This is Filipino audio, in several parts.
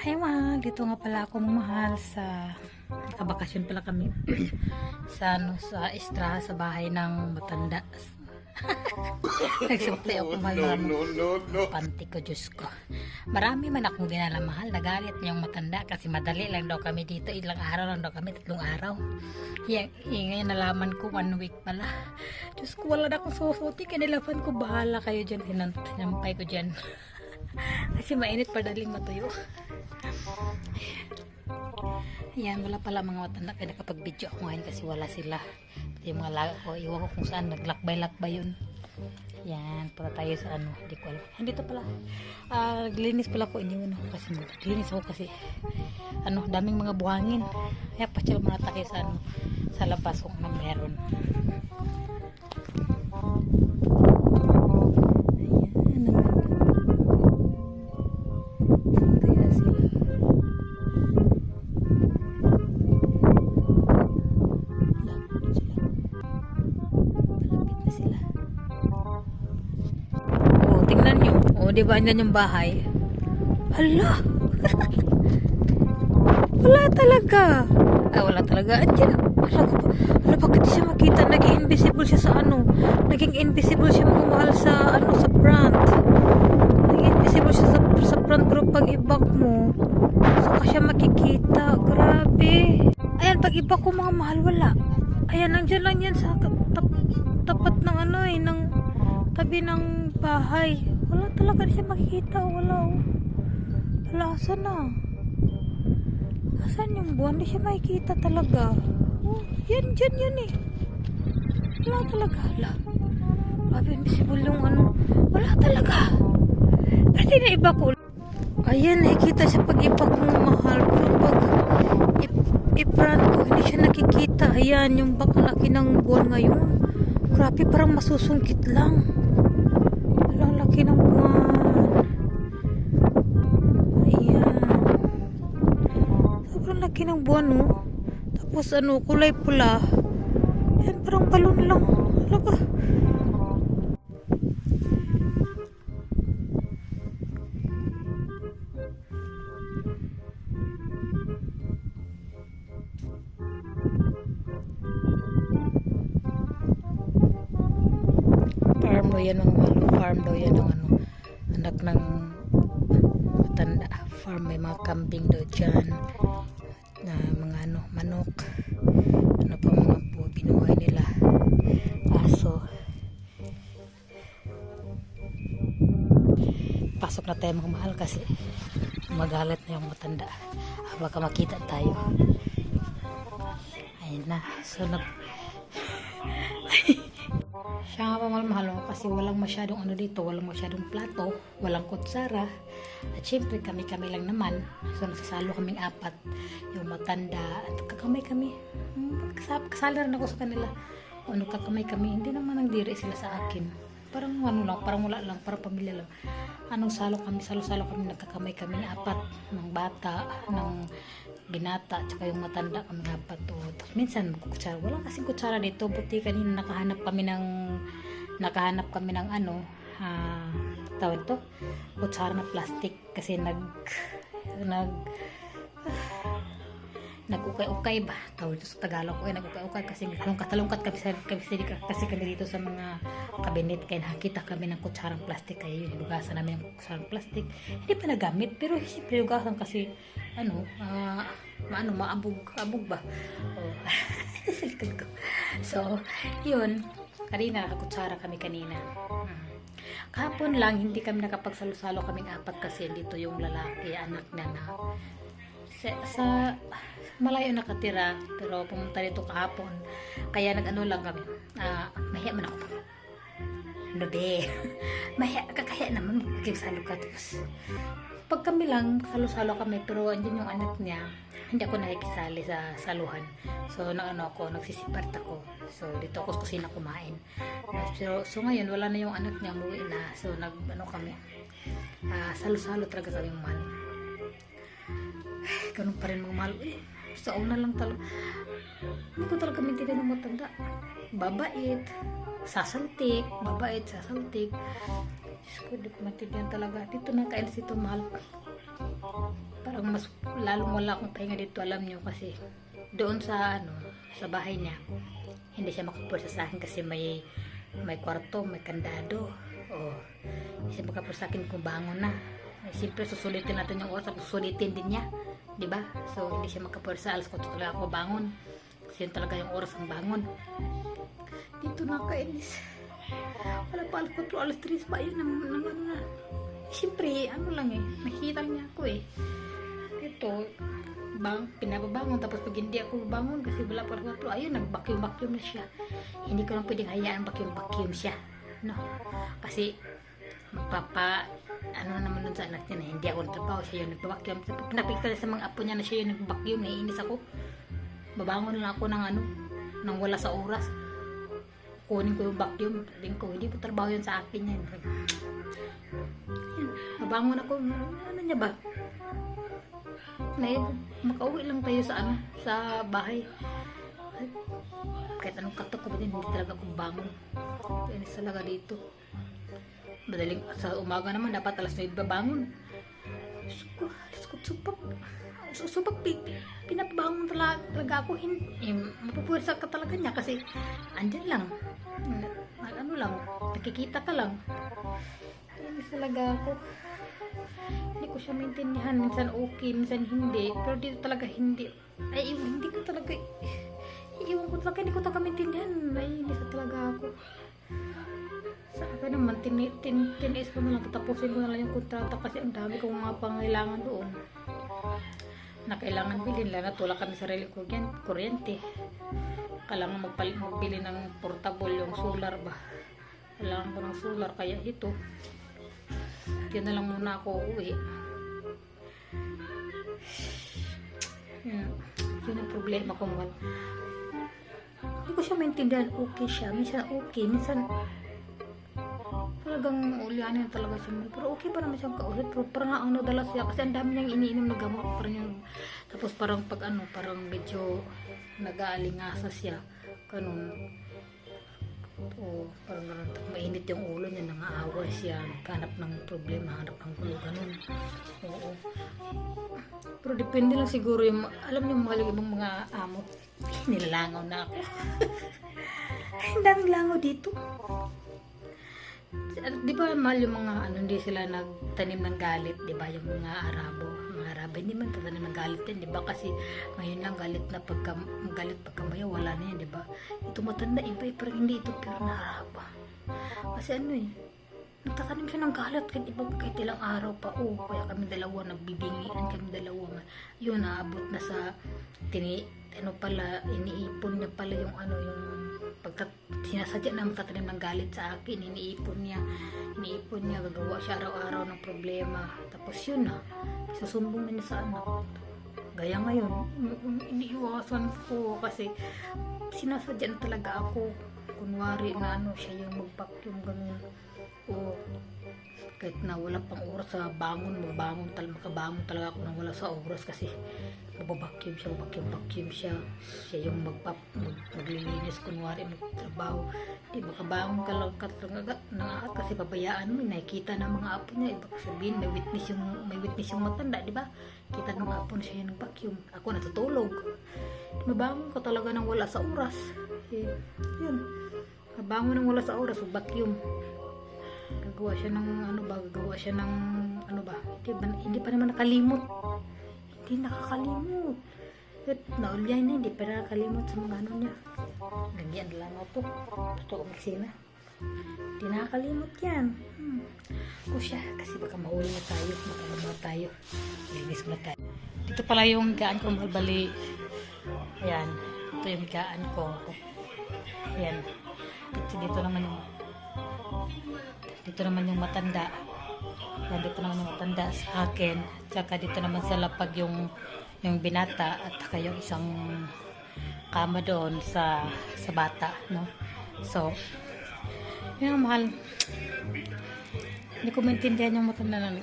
Hi mahal, dito nga pala ako mahal sa kabakasyon pala kami sa sa Istra sa bahay ng matanda. Nagsuplay ako mahal ng panty ko, Diyos ko. Marami man akong dinala mahal. Nagalit niyang matanda kasi madali lang daw kami dito. Ilang araw lang daw kami, 3 araw. Ngayon nalaman ko 1 week pala. Diyos ko, wala na akong susuti. Kanilapan ko, bahala kayo dyan. Sinampay ko dyan. Kasi mainit pa daling matuyo. Ayan, wala pala mga matanda kaya nakapag-video ako ngayon kasi wala sila. Yung mga laga ko, iwan ko kung saan naglakbay-lakbay yun. Yan, para tayo sa ano, hindi ko alam. Dito pala, naglinis pala ko, iniwan ako kasi naglinis ako kasi ano, daming mga buhangin. Kaya pasyal mga tayo sa ano, sa labas kung ano meron. Tingnan nyo. O, diba andyan yung bahay? Hala! Wala talaga. Ay, wala talaga. Andyan. Hala, bakit siya makita? Naging invisible siya sa ano? Naging invisible siya mamahal sa ano, sa front. Naging invisible siya sa front, pero pag i-back mo, saka siya makikita. Grabe. Ayan, pag i-back ko mga mahal, wala. Ayan, andyan lang yan sa tapat ng ano eh, ng tabi ng bahay. Wala talaga siya makikita. Wala. Wala, asan na? Asan yung buwan? Hindi siya makikita talaga. Oh, yan, dyan yan eh. Wala talaga. Wala. Grabe, invisible yung ano. Wala talaga. Kasi na iba ko. Ayan, nakikita siya pag iba kong mahal. Pero pag i-front ko, hindi siya nakikita. Ayan, yung baka laki ng buwan ngayon. Grabe, parang masusungkit lang. Ang laki ng buwan. Ayan. Sobrang laki ng buwan, no? Tapos, ano, kulay pula. Ayan, parang balon lang. Ano ba? Farm daw yan ng ano, farm daw yan ng ano, anak ng matanda. Farm, may mga kambing daw dyan, na mga ano, manok, ano pa mga po binuhay nila, aso. Pasok na tayo mga mahal kasi magalit na yung matanda. Baka makita tayo. Ayun na, so siya nga pa mahal kasi walang masyadong ano dito, walang masyadong plato, walang kutsara, at syempre kami lang naman, so nagsasalo kaming 4, yung matanda at kakamay kami. Kasali rin ako sa kanila, o nagkakamay kami, hindi naman nagdiri sila sa akin, parang ano lang, parang wala lang, parang pamilya lang. Anong salo kami, salo-salo kami, nagkakamay kami 4, ng bata, ng binata, tsaka yung matanda kami 4. Tapos minsan kutsara, wala kasing kutsara dito, buti kanina nakahanap kami ng ano, tawag to, kutsara na plastic kasi nag-ukay-ukay ba tawag ito sa Tagalog ko, nag-ukay-ukay kasi talungkat kasi kami dito sa mga kabinet, kaya nakita kami ng kutsarang plastic, kaya yun, lugasan namin ng kutsarang plastic, hindi pa nagamit, pero siyempre lugasan kasi ano, maabog ba, sa likod ko. So yun, kanina nakakutsara kami kanina. Kahapon lang hindi kami nakapagsalo-salo kaming 4 kasi dito yung lalaki, anak na sa malayo nakatira, pero pumunta dito kahapon, kaya nag-ano lang kami, mahiya man ako be kakaya naman magsalo ka. Tapos pag kami lang salo-salo kami, pero andyan yung anak niya, hindi ako nakikisali sa saluhan, so nagsisipart ako, so dito ako sa kusina kumain. So ngayon wala na yung anak niya, umuwi na, so kami, salo-salo talaga kami mahal. Ganun pa rin mga mahal. Sa una lang talaga, hindi ko talaga maintindihan ng matanda. Babait, sasaltik. Diyos ko, di ko maintindihan talaga. Dito na kain si mahal. Parang mas lalong wala akong pahinga dito, alam nyo, kasi doon sa sa bahay niya, hindi siya makapursa sa akin kasi may kwarto, may kandado. Hindi siya makapursa sa akin kung bangon na. Siyempre susulitin natin yung oras, susulitin din niya, di ba? So hindi siya makapursa, alas 4 talaga ako bangon kasi yun talaga yung oras ang bangon. Dito nakainis, wala pa alas 4, alas 3 pa yun ng ano na. Siyempre lang nakikita niya ako ito pinababangon, tapos pag hindi ako bangon kasi wala pa alas 4, ayun nag-vacuum na siya. Hindi ko lang pwedeng hayaan vacuum siya, no? Kasi magpapa naman dun sa anak niya na hindi ako nagtrabaho, siya yung nag-vacuum. Pinapikita sa mga apo niya na siya yung nag-vacuum, naiinis ako. Babangon lang ako nang wala sa oras, kunin ko yung vacuum. Sabihin ko, hindi po trabaho yun sa akin yan. Babangon ako, ano niya ba? Makauwi lang tayo sa bahay. Kahit anong katok ko ba din, hindi talaga akong bangon. Kainis talaga dito. Madaling sa umaga naman, dapat alas 9 babangon. Supak, pinapabangon talaga ako. Mapupuwersa ka talaga niya kasi andyan lang. Nakikita ka lang. Kainis talaga ako. Hindi ko siya maintindihan. Minsan okay, minsan hindi. Pero dito talaga hindi. Hindi ko talaga. Iiwan ko talaga. Hindi ko talaga maintindihan. Naiinis talaga ako. Sa akin naman, tinis ko na lang. Tatapusin ko na lang yung kontrata kasi ang dami kong mga pangailangan doon. Na kailangan bilhin. Lalo tulak kami sa sarili kuryente. Kailangan magbili ng portable, yung solar ba. Kailangan ko ng solar. Kaya ito. Diyan na lang muna ako uuwi. Yun ang problema ko. Hindi ko siya maintindihan. Okay siya. Minsan okay. Minsan talagang ulianin talaga siya. Pero okay pa naman siyang kausap. Pero parang nadala siya. Kasi ang dami niyang iniinom na gamot. Tapos parang parang medyo nag-aalingasa siya. Ganun. Parang mainit yung ulo niya, nangaawa siya, naghanap ng problema, hanap ng gulo, ganun. Pero depende lang siguro yung, alam niyo mahal yung ibang mga amo, nilalangaw na ako. Ang daming langaw dito. Di ba mahal yung mga hindi sila nagtanim ng galit, di ba, yung mga Arabo, hindi man tatanim ng galit yan, di ba, kasi ngayon lang galit pagka maya, wala na yan, di ba. Ito matanda, iba parang hindi ito pero na Arabo. Kasi nagtatanim siya ng galit kahit ilang araw pa. Kaya kami dalawa, nagbibingian kami dalawa. Yun, naabot na sa iniipon niya pala yung pagka sinasadya na magtatanim ng galit sa akin, iniipon niya, gagawa siya araw-araw ng problema. Tapos yun isusumbong na niya sa anak. Gaya ngayon, iniiwasan ko kasi sinasadya na talaga ako. Kunwari na siya yung mag-vacuum, ganun. Kahit na wala pang oras sa makabangon talaga ako nang wala sa oras kasi magbabacuum siya. Siya yung maglilinis, kunwari magtrabaho. Di makabangon ka lang kasi pabayaan mo, nakikita ng mga apo niya. Iba sabihin, may witness yung matanda, di ba? Kita ng mga apo na siya yung nag-vacuum. Ako natutulog. Mabangon ka talaga nang wala sa oras. Yun. Mabangon nang wala sa oras, vacuum. Gagawa siya ng hindi pa naman nakalimot. Hindi nakakalimot. Naulyan na, hindi pa nakakalimot sa mga niya. Ganyan lang ito. Ito umaksina. Hindi nakakalimot yan. Siya, kasi baka mahuli na tayo. Linis na tayo. Dito pala yung higaan ko, malbali. Ayan. Ito yung higaan ko. Ayan. Dito naman yung matanda. Yan, dito naman yung matanda sa akin. Tsaka dito naman sa lapag yung binata at saka yung isang kama doon sa bata, no? So, yun ang mahal. Hindi ko maintindihan yung matanda na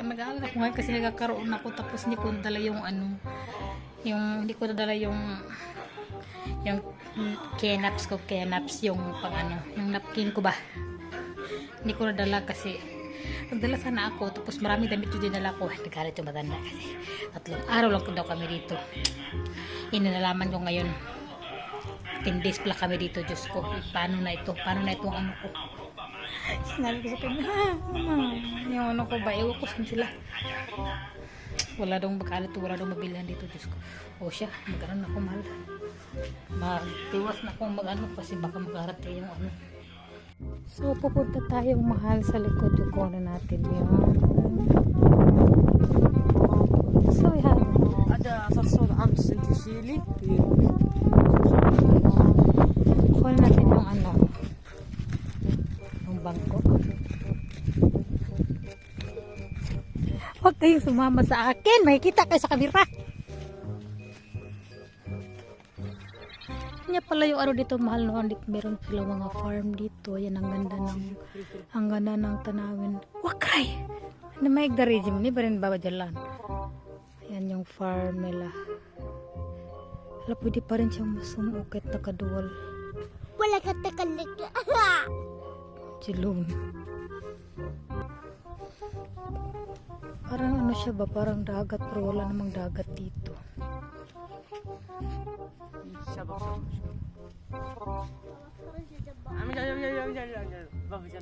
nag-aalala ko ngayon kasi nagkakaroon ako tapos hindi ko nadala hindi ko nadala yung kenaps yung yung napkin ko ba. Hindi ko nadala kasi Nagdala sana ako, tapos marami damit yung dinala ko. Nagalit yung matanda kasi 3 araw lang ko daw kami dito. Inanalaman ko ngayon. 10 days pala kami dito, Diyos ko. Paano na ito? Paano na ito ang ano ko? Sinabi ko sa kanya, yung ano ko ba, ewan ko saan sila. Wala daw magkalit, wala daw mabilhan dito, Diyos ko. O siya, magkaroon na ako mahal. Magtiwas na akong mag-ano kasi baka magharap tayo yung ano. So, pupunta tayong mahal sa likod yung kono natin yun. So, yan. Ada صرصور عمس انت شيلي Kunin natin yung ano, yung bangko. Huwag kayong sumama sa akin. Makikita kayo sa kamera. Kanya pala yung araw dito mahal no. Meron sila mga farm dito. Yan ang ganda ng tanawin. Wakay! Ano may garijim ni ba rin baba jalan? Yan yung farm nila. Hala, pwede pa rin siyang masumukit na kaduwal. Wala ka takalik. Jilong. Parang ano siya ba? Parang dagat pero wala namang dagat dito. عم جا جا جا جا جا جا بابا جا